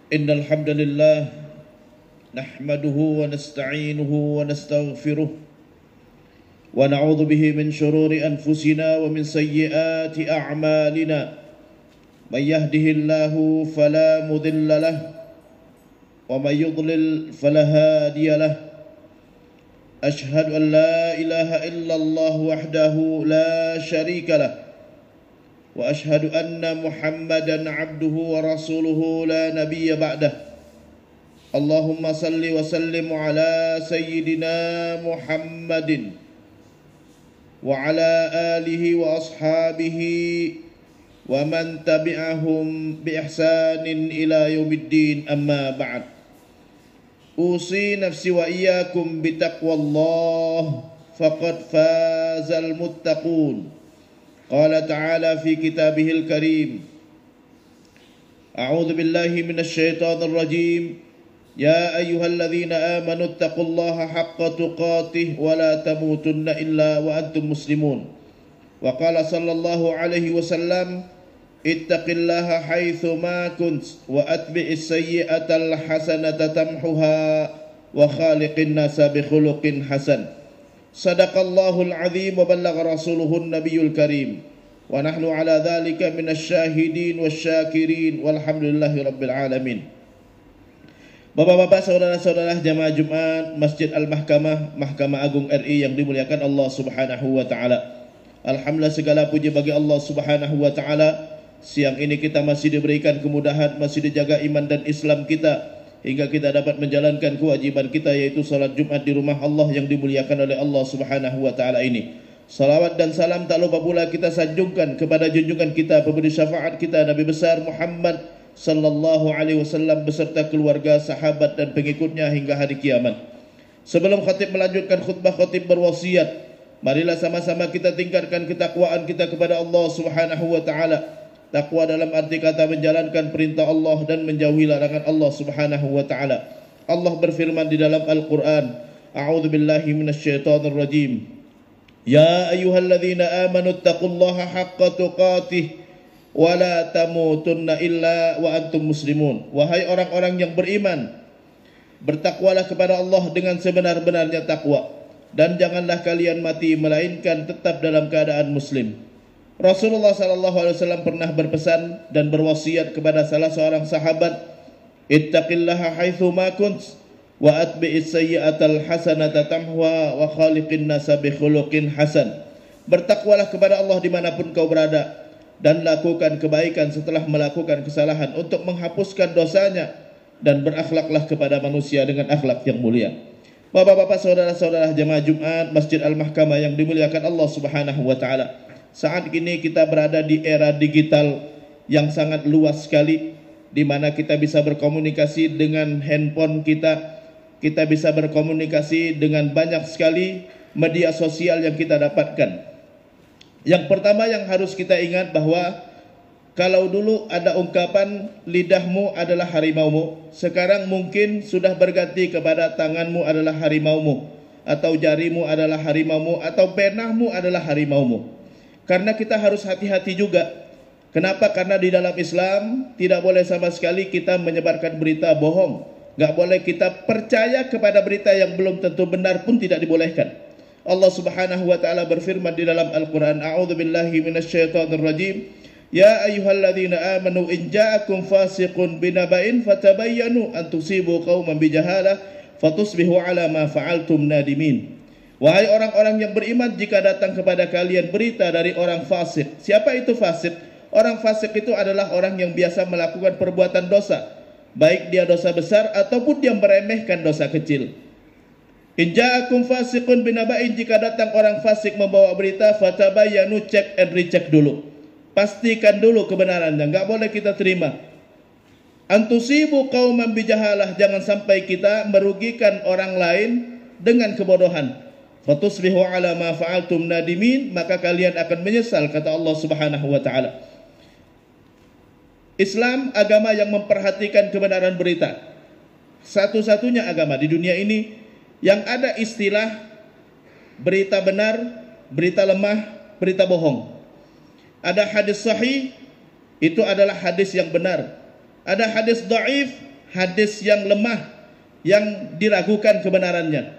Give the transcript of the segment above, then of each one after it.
إن الحمد لله نحمده ونستعينه ونستغفره ونعوذ به من شرور أنفسنا ومن سيئات أعمالنا من يهده الله فلا مضل له ومن يضلل فلا هادي له أشهد أن لا إله إلا الله وحده لا شريك له وأشهد أن محمدا عبده ورسوله لا نبي بعده اللهم صل وسلم على سيدنا محمد وعلى آله وأصحابه ومن تبعهم بإحسان إلى يوم الدين أما بعد أوصي نفسي وإياكم بتقوى الله فقد فاز المتقون قال تعالى في كتابه الكريم أعوذ بالله من الشيطان الرجيم يا أيها الذين آمنوا اتقوا الله حق تقاته ولا تموتن إلا وأنتم مسلمون وقال صلى الله عليه وسلم اتق الله حيث ما كنت وأتبع السيئة الحسنة تمحها وخالق الناس بخلق حسن صدق الله العظيم وبلغ رسوله النبي الكريم ونحن على ذلك من الشاهدين والشاكرين والحمد لله رب العالمين. Bapak-bapak, saudara-saudara jamaah Jumat Masjid Al-Mahkamah, Mahkamah Agung RI yang dimuliakan Allah Subhanahu wa taala. Alhamdulillah, segala puji bagi Allah Subhanahu wa taala. Siang ini kita masih diberikan kemudahan, masih dijaga iman dan Islam kita hingga kita dapat menjalankan kewajiban kita, yaitu salat Jumat di rumah Allah yang dimuliakan oleh Allah Subhanahu wa taala ini. Salawat dan salam tak lupa pula kita sanjungkan kepada junjungan kita, pemberi syafaat kita, Nabi besar Muhammad sallallahu alaihi wasallam beserta keluarga, sahabat dan pengikutnya hingga hari kiamat. Sebelum khatib melanjutkan khutbah, khatib berwasiat, marilah sama-sama kita tingkatkan ketakwaan kita kepada Allah Subhanahu wa taala. Takwa dalam arti kata menjalankan perintah Allah dan menjauhi larangan Allah Subhanahu wa taala. Allah berfirman di dalam Al-Qur'an, A'udzu billahi minasyaitonir rajim. Ya ayyuhalladzina amanu taqullaha haqqa tuqatih wa la tamutunna illa wa antum muslimun. Wahai orang-orang yang beriman, bertakwalah kepada Allah dengan sebenar-benarnya takwa, dan janganlah kalian mati melainkan tetap dalam keadaan muslim. Rasulullah SAW pernah berpesan dan berwasiat kepada salah seorang sahabat, ittaqillaha haitsu ma kunt wa atbi'is sayyi'atal hasanata tamhuha wa khaliqin nasa bi khuluqin hasan. Bertakwalah kepada Allah dimanapun kau berada, dan lakukan kebaikan setelah melakukan kesalahan untuk menghapuskan dosanya, dan berakhlaklah kepada manusia dengan akhlak yang mulia. Bapak-bapak, saudara-saudara jemaah Jumat Masjid Al-Mahkamah yang dimuliakan Allah Subhanahu wa taala. Saat ini kita berada di era digital yang sangat luas sekali, di mana kita bisa berkomunikasi dengan handphone kita, kita bisa berkomunikasi dengan banyak sekali media sosial yang kita dapatkan. Yang pertama yang harus kita ingat bahwa kalau dulu ada ungkapan lidahmu adalah harimaumu, sekarang mungkin sudah berganti kepada tanganmu adalah harimaumu, atau jarimu adalah harimaumu, atau penahmu adalah harimaumu. Karena kita harus hati-hati juga. Kenapa? Karena di dalam Islam tidak boleh sama sekali kita menyebarkan berita bohong. Gak boleh kita percaya kepada berita yang belum tentu benar pun tidak dibolehkan. Allah Subhanahu wa taala berfirman di dalam Al-Qur'an, A'udzu billahi minasyaitonir rajim. Ya ayyuhalladzina amanu in ja'akum fasiqun binaba'in fatabayyanu an tusibu qauman bijahalah fatusbihu 'ala ma fa'altum nadimin. Wahai orang-orang yang beriman, jika datang kepada kalian berita dari orang fasik. Siapa itu fasik? Orang fasik itu adalah orang yang biasa melakukan perbuatan dosa, baik dia dosa besar ataupun dia meremehkan dosa kecil. In ja'akum fasiqun binaba'in, jika datang orang fasik membawa berita, fatabayyanu, cek and recheck dulu. Pastikan dulu kebenarannya, enggak boleh kita terima. Antusibu qauman bijahalah, jangan sampai kita merugikan orang lain dengan kebodohan. Fatusbihu ala ma fa'altum nadimin, maka kalian akan menyesal, kata Allah Subhanahu wa taala. Islam agama yang memperhatikan kebenaran berita. Satu-satunya agama di dunia ini yang ada istilah berita benar, berita lemah, berita bohong. Ada hadis sahih, itu adalah hadis yang benar. Ada hadis dhaif, hadis yang lemah, yang diragukan kebenarannya.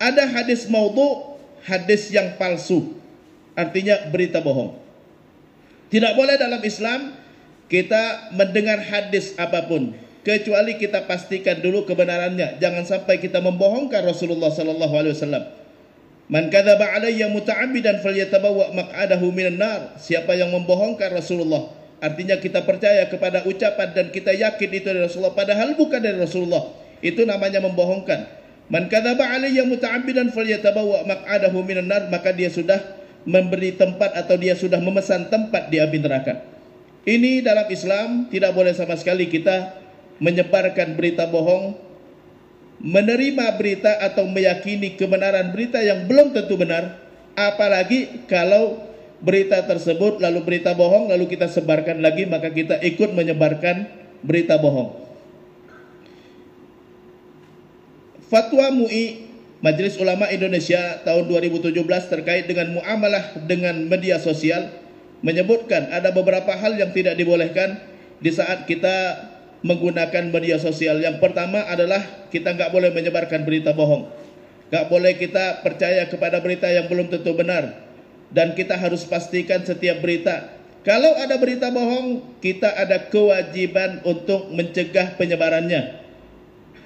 Ada hadis maudhu, hadis yang palsu, artinya berita bohong. Tidak boleh dalam Islam kita mendengar hadis apapun kecuali kita pastikan dulu kebenarannya. Jangan sampai kita membohongkan Rasulullah sallallahu alaihi wasallam. Man kadzaba alayya muta'ammidan falyatabawwa maq'adahu minan nar. Siapa yang membohongkan Rasulullah, artinya kita percaya kepada ucapan dan kita yakin itu dari Rasulullah padahal bukan dari Rasulullah, itu namanya membohongkan. Man kadzaba alayya muta'ammidan falyatabawwa maq'adahu minan nar, maka dia sudah memberi tempat atau dia sudah memesan tempat di api neraka. Ini dalam Islam tidak boleh sama sekali kita menyebarkan berita bohong, menerima berita atau meyakini kebenaran berita yang belum tentu benar, apalagi kalau berita tersebut lalu berita bohong lalu kita sebarkan lagi, maka kita ikut menyebarkan berita bohong. Fatwa MUI Majelis Ulama Indonesia tahun 2017 terkait dengan muamalah dengan media sosial menyebutkan ada beberapa hal yang tidak dibolehkan di saat kita menggunakan media sosial. Yang pertama adalah kita nggak boleh menyebarkan berita bohong, nggak boleh kita percaya kepada berita yang belum tentu benar, dan kita harus pastikan setiap berita. Kalau ada berita bohong, kita ada kewajiban untuk mencegah penyebarannya.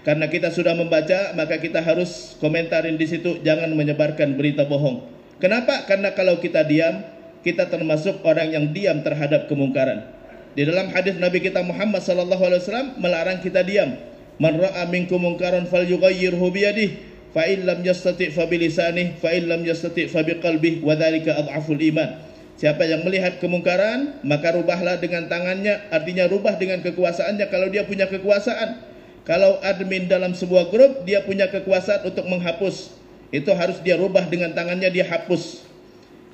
Karena kita sudah membaca, maka kita harus komentarin di situ, jangan menyebarkan berita bohong. Kenapa? Karena kalau kita diam, kita termasuk orang yang diam terhadap kemungkaran. Di dalam hadis Nabi kita Muhammad sallallahu alaihi wasallam melarang kita diam. Man ra'a minkum munkaran falyughayyirhu bi yadihi, fa in lam yastati' fa bi lisanihi, fa in lam yastati' fa bi qalbihi, wa dzalika adhaful iman. Siapa yang melihat kemungkaran, maka rubahlah dengan tangannya, artinya rubah dengan kekuasaannya kalau dia punya kekuasaan. Kalau admin dalam sebuah grup, dia punya kekuasaan untuk menghapus, itu harus dia rubah dengan tangannya, dia hapus.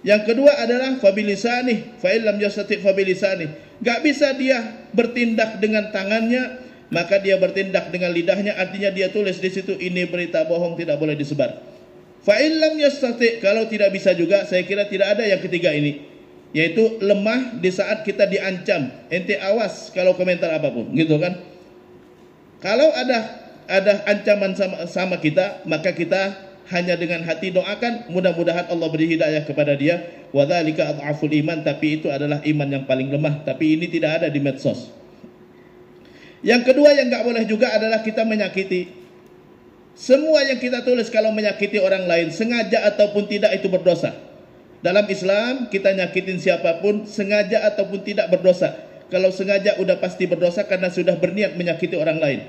Yang kedua adalah fabilisani, fa illam yastati' fabilisani. Enggak bisa dia bertindak dengan tangannya, maka dia bertindak dengan lidahnya, artinya dia tulis di situ ini berita bohong, tidak boleh disebar. Fa illam yastati', kalau tidak bisa juga, saya kira tidak ada yang ketiga ini, yaitu lemah di saat kita diancam. Ente awas kalau komentar apapun, gitu kan? Kalau ada ancaman sama kita, maka kita hanya dengan hati doakan, mudah-mudahan Allah beri hidayah kepada dia. Wa dzalika adhaful iman, tapi itu adalah iman yang paling lemah. Tapi ini tidak ada di medsos. Yang kedua yang enggak boleh juga adalah kita menyakiti. Semua yang kita tulis kalau menyakiti orang lain, sengaja ataupun tidak, itu berdosa. Dalam Islam kita nyakitin siapapun, sengaja ataupun tidak, berdosa. Kalau sengaja udah pasti berdosa karena sudah berniat menyakiti orang lain.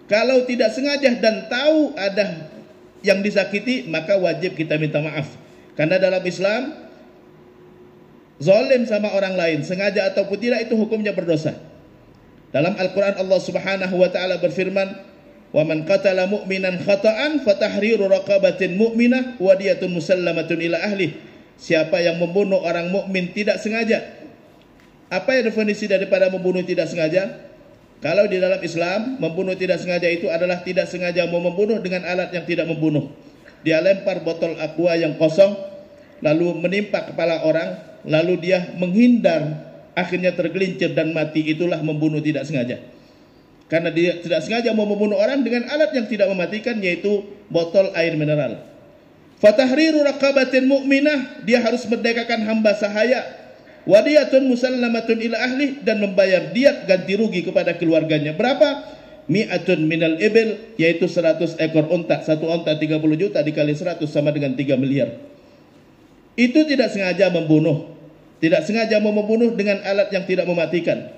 Kalau tidak sengaja dan tahu ada yang disakiti, maka wajib kita minta maaf. Karena dalam Islam, zalim sama orang lain, sengaja ataupun tidak, itu hukumnya berdosa. Dalam Al-Quran Allah Subhanahu wa ta'ala berfirman, "Wa man qatala mu'minan khata'an fatahriru raqabatin mu'minah wa diyatun musallamatun ila ahli." Siapa yang membunuh orang mukmin tidak sengaja. Apa yang definisi daripada membunuh tidak sengaja? Kalau di dalam Islam, membunuh tidak sengaja itu adalah tidak sengaja mau membunuh dengan alat yang tidak membunuh. Dia lempar botol aqua yang kosong, lalu menimpa kepala orang, lalu dia menghindar, akhirnya tergelincir dan mati. Itulah membunuh tidak sengaja. Karena dia tidak sengaja mau membunuh orang dengan alat yang tidak mematikan, yaitu botol air mineral. Fatahriru raqabatin mu'minah, dia harus merdekakan hamba sahaya. Wadiyatun musallamatun ila ahli, dan membayar diat ganti rugi kepada keluarganya. Berapa? Mi'atun minal ibil, yaitu 100 ekor unta. Satu unta 30 juta dikali 100 sama dengan 3 miliar. Itu tidak sengaja membunuh. Tidak sengaja mau membunuh dengan alat yang tidak mematikan.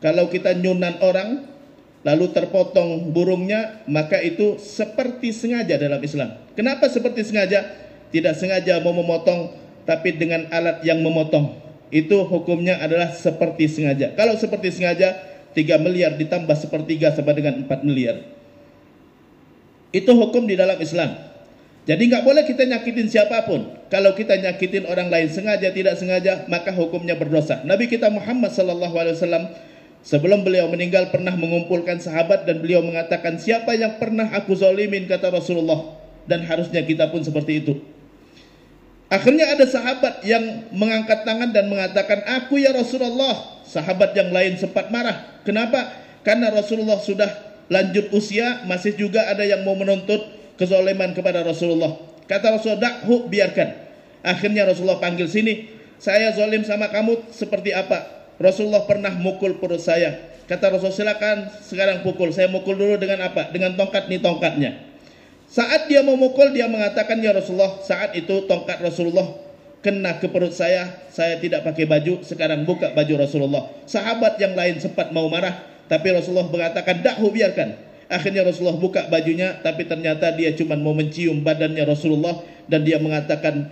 Kalau kita nyunan orang lalu terpotong burungnya, maka itu seperti sengaja dalam Islam. Kenapa seperti sengaja? Tidak sengaja mau memotong, tapi dengan alat yang memotong. Itu hukumnya adalah seperti sengaja. Kalau seperti sengaja, 3 miliar ditambah sepertiga sama dengan 4 miliar. Itu hukum di dalam Islam. Jadi nggak boleh kita nyakitin siapapun. Kalau kita nyakitin orang lain sengaja tidak sengaja, maka hukumnya berdosa. Nabi kita Muhammad SAW sebelum beliau meninggal pernah mengumpulkan sahabat, dan beliau mengatakan, siapa yang pernah aku zalimin, kata Rasulullah, dan harusnya kita pun seperti itu. Akhirnya ada sahabat yang mengangkat tangan dan mengatakan, aku ya Rasulullah. Sahabat yang lain sempat marah. Kenapa? Karena Rasulullah sudah lanjut usia, masih juga ada yang mau menuntut kezaliman kepada Rasulullah. Kata Rasulullah, "Dakhu, biarkan." Akhirnya Rasulullah panggil, "Sini, saya zalim sama kamu seperti apa?" Rasulullah pernah mukul perut saya. Kata Rasulullah, "Silakan sekarang pukul." Saya mukul dulu dengan apa? Dengan tongkat, nih tongkatnya. Saat dia memukul, dia mengatakan, "Ya Rasulullah," saat itu tongkat Rasulullah kena ke perut saya tidak pakai baju, sekarang buka baju Rasulullah. Sahabat yang lain sempat mau marah, tapi Rasulullah mengatakan, "Dakhu, biarkan." Akhirnya Rasulullah buka bajunya, tapi ternyata dia cuma mau mencium badannya Rasulullah, dan dia mengatakan,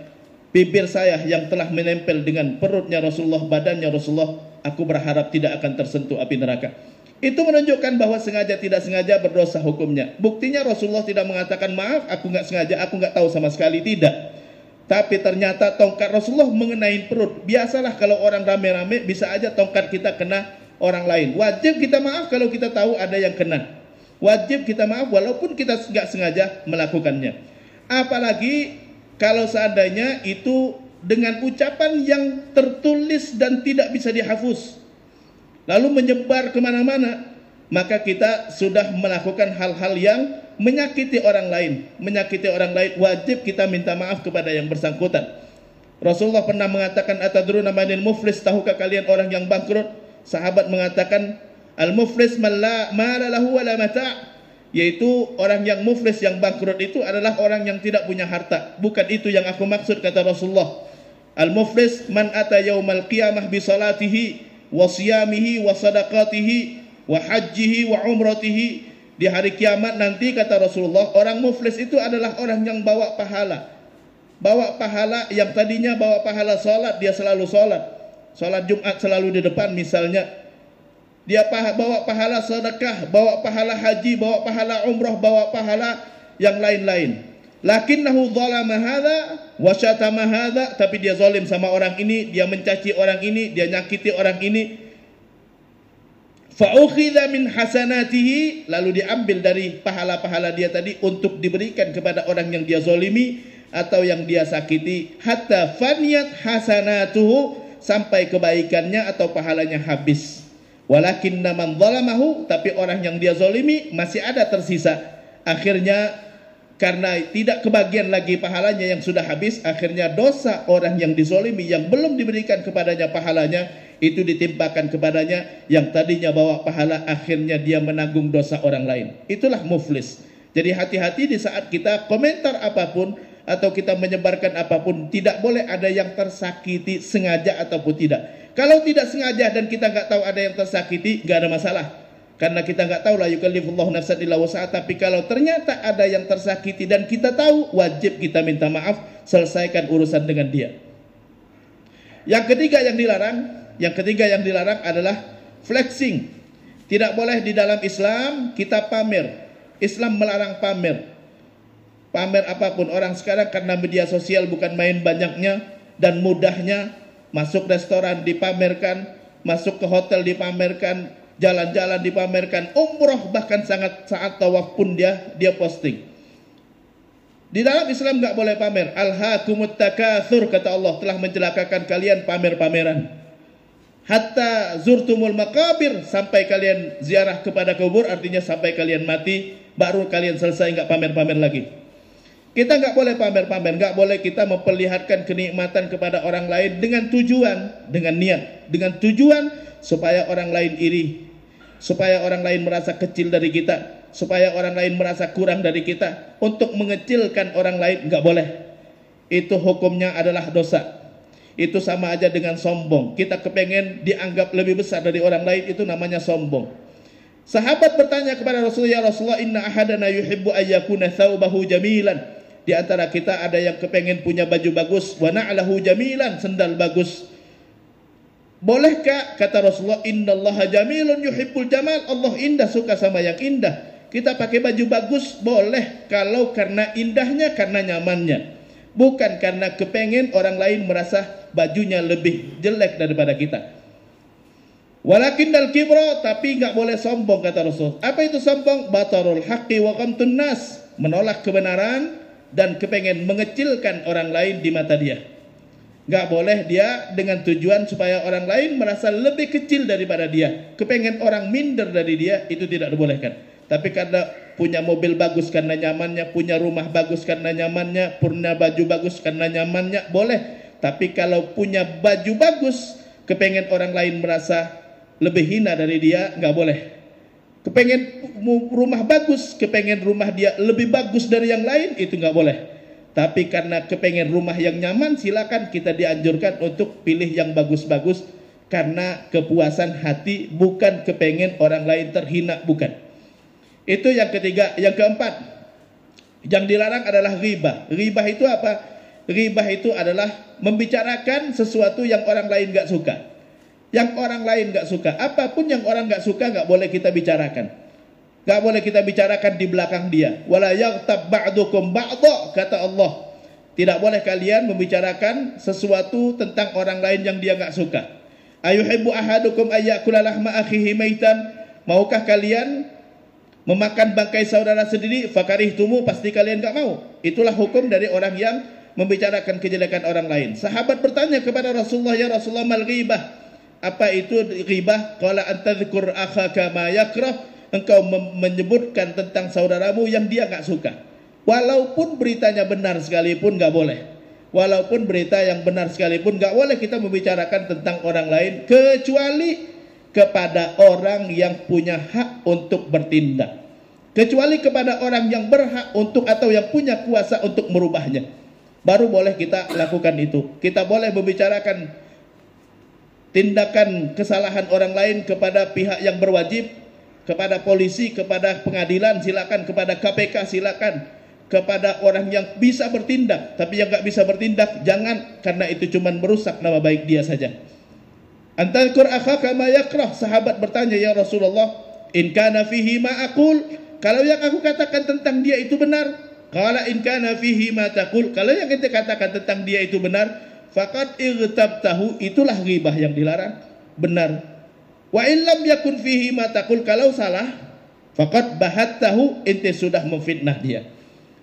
"Bibir saya yang telah menempel dengan perutnya Rasulullah, badannya Rasulullah, aku berharap tidak akan tersentuh api neraka." Itu menunjukkan bahwa sengaja tidak sengaja berdosa hukumnya. Buktinya Rasulullah tidak mengatakan, "Maaf, aku nggak sengaja, aku nggak tahu sama sekali." Tidak. Tapi ternyata tongkat Rasulullah mengenai perut. Biasalah kalau orang rame-rame, bisa aja tongkat kita kena orang lain. Wajib kita maaf kalau kita tahu ada yang kena. Wajib kita maaf walaupun kita nggak sengaja melakukannya. Apalagi kalau seandainya itu dengan ucapan yang tertulis dan tidak bisa dihafuz, lalu menyebar kemana-mana, maka kita sudah melakukan hal-hal yang menyakiti orang lain. Menyakiti orang lain, wajib kita minta maaf kepada yang bersangkutan. Rasulullah pernah mengatakan, "Atadruna manil muflis?" Tahukah kalian orang yang bangkrut? Sahabat mengatakan, "Al-muflis man la mala lahu wa la mata'." Yaitu orang yang muflis, yang bangkrut itu adalah orang yang tidak punya harta. Bukan itu yang aku maksud, kata Rasulullah. Al-muflis man ata yaumal qiyamah bi salatihi wa siyamihi wa sadaqatihi wa hajjihi wa umratihi. Di hari kiamat nanti, kata Rasulullah, orang muflis itu adalah orang yang bawa pahala. Bawa pahala, yang tadinya bawa pahala salat, dia selalu salat. Salat Jumat selalu di depan misalnya. Dia bawa pahala sedekah, bawa pahala haji, bawa pahala umrah, bawa pahala yang lain-lain. Lakinnahu zalama hadza wa syatama hadza, tapi dia zalim sama orang ini, dia mencaci orang ini, dia nyakiti orang ini. Fa'ukhidha min hasanatihi, lalu diambil dari pahala-pahala dia tadi untuk diberikan kepada orang yang dia zalimi atau yang dia sakiti, hatta faniyat hasanatuhu, sampai kebaikannya atau pahalanya habis. Walakinna man zalamahu, tapi orang yang dia zalimi masih ada tersisa. Akhirnya karena tidak kebagian lagi pahalanya yang sudah habis, akhirnya dosa orang yang dizalimi yang belum diberikan kepadanya pahalanya itu ditimpakan kepadanya, yang tadinya bawa pahala, akhirnya dia menanggung dosa orang lain. Itulah muflis. Jadi hati-hati di saat kita komentar apapun atau kita menyebarkan apapun, tidak boleh ada yang tersakiti sengaja ataupun tidak. Kalau tidak sengaja dan kita nggak tahu ada yang tersakiti, nggak ada masalah, karena kita nggak tahu, la yukallifullahu nafsan illa wus'aha. Tapi kalau ternyata ada yang tersakiti dan kita tahu, wajib kita minta maaf, selesaikan urusan dengan dia. Yang ketiga yang dilarang adalah flexing. Tidak boleh di dalam Islam kita pamer. Islam melarang pamer. Pamer apapun. Orang sekarang karena media sosial bukan main banyaknya dan mudahnya, masuk restoran dipamerkan, masuk ke hotel dipamerkan, jalan-jalan dipamerkan, umroh bahkan saat tawaf pun dia posting. Di dalam Islam nggak boleh pamer. Alhaakumut takatsur, kata Allah, telah mencelakakan kalian pamer-pameran. Hatta zurtumul makabir, sampai kalian ziarah kepada kubur, artinya sampai kalian mati, baru kalian selesai, nggak pamer-pamer lagi. Kita nggak boleh pamer-pamer, nggak boleh kita memperlihatkan kenikmatan kepada orang lain dengan tujuan, dengan niat, dengan tujuan supaya orang lain iri, supaya orang lain merasa kecil dari kita, supaya orang lain merasa kurang dari kita, untuk mengecilkan orang lain, nggak boleh. Itu hukumnya adalah dosa. Itu sama aja dengan sombong. Kita kepengen dianggap lebih besar dari orang lain, itu namanya sombong. Sahabat bertanya kepada Rasulullah, "Ya Rasulullah, inna ahadana yuhibbu ayyakuna thawbahu jamilan." Di antara kita ada yang kepengen punya baju bagus, wa na'lahu jamilan, sendal bagus. Bolehkah? Kata Rasulullah, "Innallaha jamilun yuhibbul jamal." Allah indah, suka sama yang indah. Kita pakai baju bagus boleh kalau karena indahnya, karena nyamannya, bukan karena kepengen orang lain merasa bajunya lebih jelek daripada kita. Walakin dal kibra, tapi nggak boleh sombong, kata Rasul. Apa itu sombong? Batarul haqqi wa qamtun nas, menolak kebenaran dan kepengen mengecilkan orang lain di mata dia. Nggak boleh dia dengan tujuan supaya orang lain merasa lebih kecil daripada dia, kepengen orang minder dari dia, itu tidak dibolehkan. Tapi karena punya mobil bagus karena nyamannya, punya rumah bagus karena nyamannya, punya baju bagus karena nyamannya, boleh. Tapi kalau punya baju bagus, kepengen orang lain merasa lebih hina dari dia, nggak boleh. Kepengen rumah bagus, kepengen rumah dia lebih bagus dari yang lain, itu nggak boleh. Tapi karena kepengen rumah yang nyaman, silakan, kita dianjurkan untuk pilih yang bagus-bagus karena kepuasan hati, bukan kepengen orang lain terhina, bukan. Itu yang ketiga. Yang keempat, yang dilarang adalah ghibah. Ghibah itu apa? Ghibah itu adalah membicarakan sesuatu yang orang lain gak suka. Yang orang lain gak suka, apapun yang orang gak suka gak boleh kita bicarakan. Gak boleh kita bicarakan di belakang dia. Wala yaghtab ba'dukum ba'dha, kata Allah. Tidak boleh kalian membicarakan sesuatu tentang orang lain yang dia gak suka. Ayuhibbu ahadukum ayyakula lahma akhihi maitan. Maukah kalian memakan bangkai saudara sendiri? Fakarihtumu, pasti kalian gak mau. Itulah hukum dari orang yang membicarakan kejelekan orang lain. Sahabat bertanya kepada Rasulullah, ya Rasulullah, mal ghibah? Apa itu ghibah? Qala antadhkur akhaka ma yakrah. Engkau menyebutkan tentang saudaramu yang dia gak suka. Walaupun beritanya benar sekalipun gak boleh. Walaupun berita yang benar sekalipun gak boleh kita membicarakan tentang orang lain, kecuali kepada orang yang punya hak untuk bertindak. Kecuali kepada orang yang berhak untuk, atau yang punya kuasa untuk merubahnya. Baru boleh kita lakukan itu. Kita boleh membicarakan tindakan kesalahan orang lain kepada pihak yang berwajib, kepada polisi, kepada pengadilan, silakan, kepada KPK, silakan, kepada orang yang bisa bertindak. Tapi yang gak bisa bertindak, jangan, karena itu cuma merusak nama baik dia saja. Antadhkur akhaka ma yakrah. Sahabat bertanya, ya Rasulullah, in kana fihi ma aqul, kalau yang aku katakan tentang dia itu benar. Qala in kana fihi ma taqul, kalau yang kita katakan tentang dia itu benar, faqad ightabtahu, itulah ghibah yang dilarang. Benar. Wa illam yakun fihi ma taqul, kalau salah, faqad bahattahu, ente sudah memfitnah dia.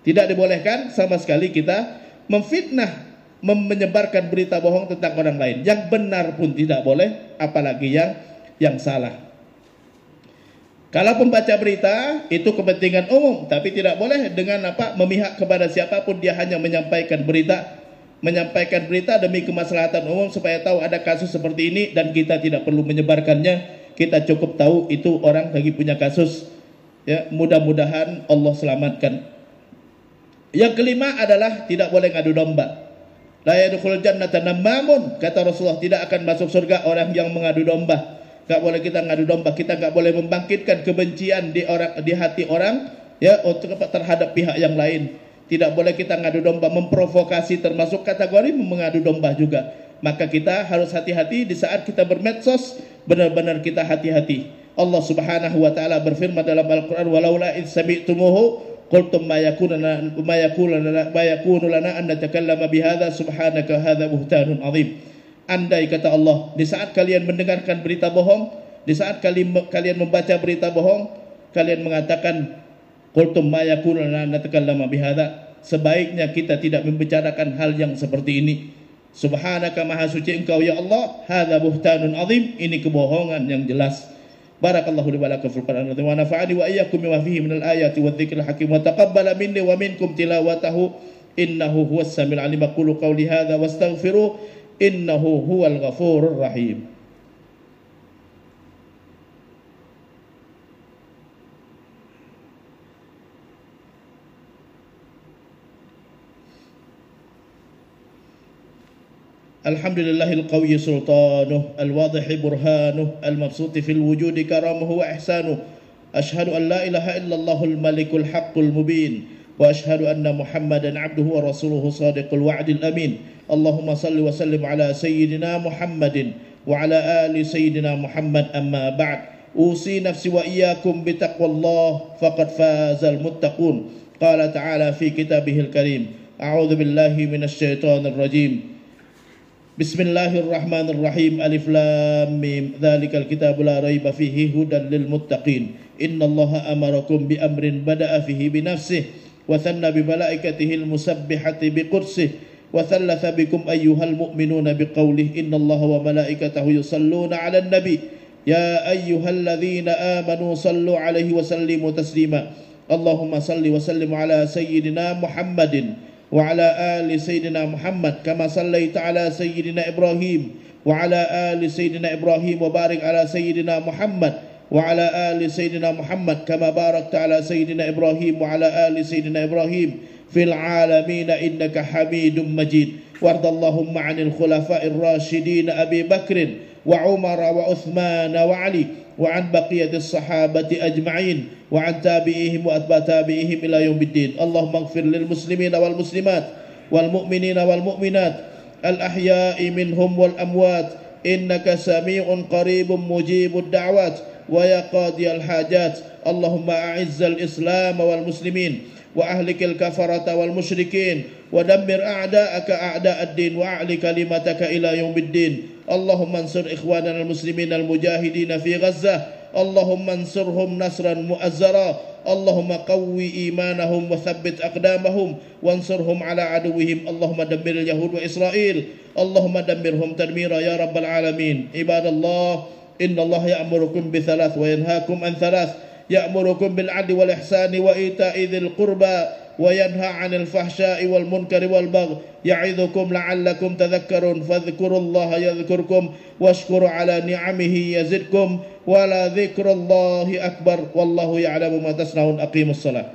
Tidak dibolehkan sama sekali kita memfitnah, menyebarkan berita bohong tentang orang lain. Yang benar pun tidak boleh, apalagi yang salah. Kalau pembaca berita itu kepentingan umum, tapi tidak boleh dengan apa? Memihak kepada siapapun, dia hanya menyampaikan berita demi kemaslahatan umum, supaya tahu ada kasus seperti ini dan kita tidak perlu menyebarkannya. Kita cukup tahu itu orang lagi punya kasus. Ya, mudah-mudahan Allah selamatkan. Yang kelima adalah tidak boleh ngadu domba. La yadkhulul jannata nammamun, kata Rasulullah, tidak akan masuk surga orang yang mengadu domba. Gak boleh kita ngadu domba. Kita gak boleh membangkitkan kebencian di hati orang, ya, untuk terhadap pihak yang lain. Tidak boleh kita ngadu domba, memprovokasi termasuk kategori mengadu domba juga. Maka kita harus hati-hati di saat kita bermedsos, benar-benar kita hati-hati. Allah Subhanahu wa taala berfirman dalam Al-Qur'an, walaula id sami'tumuhu qultum ma yakunu lana an natakallama bihadza subhanaka hadza buhtanun azim. Andai, kata Allah, di saat kalian mendengarkan berita bohong, di saat kalian membaca berita bohong, kalian mengatakan qultum ma yakunu lana an natakallama bihadza, sebaiknya kita tidak membicarakan hal yang seperti ini. Subhanaka, maha suci engkau ya Allah, hadza buhtanun azim, ini kebohongan yang jelas. Barakallahu li wa lakum fil Qur'an wa nafa'ani wa iyyakum bima fihi minal ayati wadh-dhikril hakim wa taqabbala minni wa minkum tilawatahu innahu huwas samiul alim. Aqulu qawli hadza wastaghfiru innahu huwal ghafurur rahim. Alhamdulillahil qawiyyi sultanuh, al-wadhihi burhanuh, al-mabsuti fil wujudi karamuhu wa ihsanuh. Ashhadu an la ilaha illallahul malikul haqqul mubin, wa ashhadu anna Muhammadan abduhu wa rasuluhu sadiqul wa'dil amin. Allahumma salli wa sallim ala sayyidina Muhammadin wa ala ali sayyidina Muhammad, amma ba'd. Usi nafsi wa iyyakum bi taqwallah, faqad fazal muttaqun. Qala ta'ala fi kitabihil karim, a'udzu billahi minasy syaithanir rajim. Bismillahirrahmanirrahim. Alif lam mim. Dzalikal kitabu la raiba fihi hudan lil muttaqin. Innallaha amarakum bi amrin bada'a fihi bi nafsihi wa thanna bi malaikatihi al musabbihati bi qudsihi wa thalatha bikum ayyuhal mu'minuna bi qawlihi innallaha wa malaikatahu yusalluna 'alan nabi يا أيها الذين آمنوا صلوا عليه وسلموا تسليما اللهم صل وسلم على سيدنا محمد وعلى آل سيدنا محمد كما صليت على سيدنا إبراهيم وعلى آل سيدنا إبراهيم وبارك على سيدنا محمد وعلى آل سيدنا محمد كما باركت على سيدنا إبراهيم وعلى آل سيدنا إبراهيم في العالمين إنك حميد مجيد وارض اللهم عن الخلفاء الراشدين أبي بكر وعمر وعثمان وعلي وعن بقية الصحابة أجمعين وعن تابعيهم وأتباع تابعيهم إلى يوم الدين اللهم اغفر للمسلمين والمسلمات والمؤمنين والمؤمنات الأحياء منهم والأموات إنك سميع قريب مجيب الدعوات ويا قاضي الحاجات اللهم أعز الإسلام والمسلمين وأهلك الكفرة والمشركين ودمر أعداءك أعداء الدين وأعل كلمتك إلى يوم الدين اللهم انصر إخواننا المسلمين المجاهدين في غزة اللهم انصرهم نصرا مؤزرا اللهم قوي إيمانهم وثبت أقدامهم وانصرهم على عدوهم اللهم دمر اليهود وإسرائيل اللهم دمرهم تدميرا يا رب العالمين عباد الله إن الله يأمركم بثلاث وينهاكم عن ثلاث يأمركم بالعدل والإحسان وإيتاء ذي القربى وينهى عن الفحشاء والمنكر والبغي يعظكم لعلكم تذكرون فاذكروا الله يذكركم واشكروا على نعمه يزدكم ولذكر الله أكبر والله يعلم ما تصنعون أقيموا الصلاة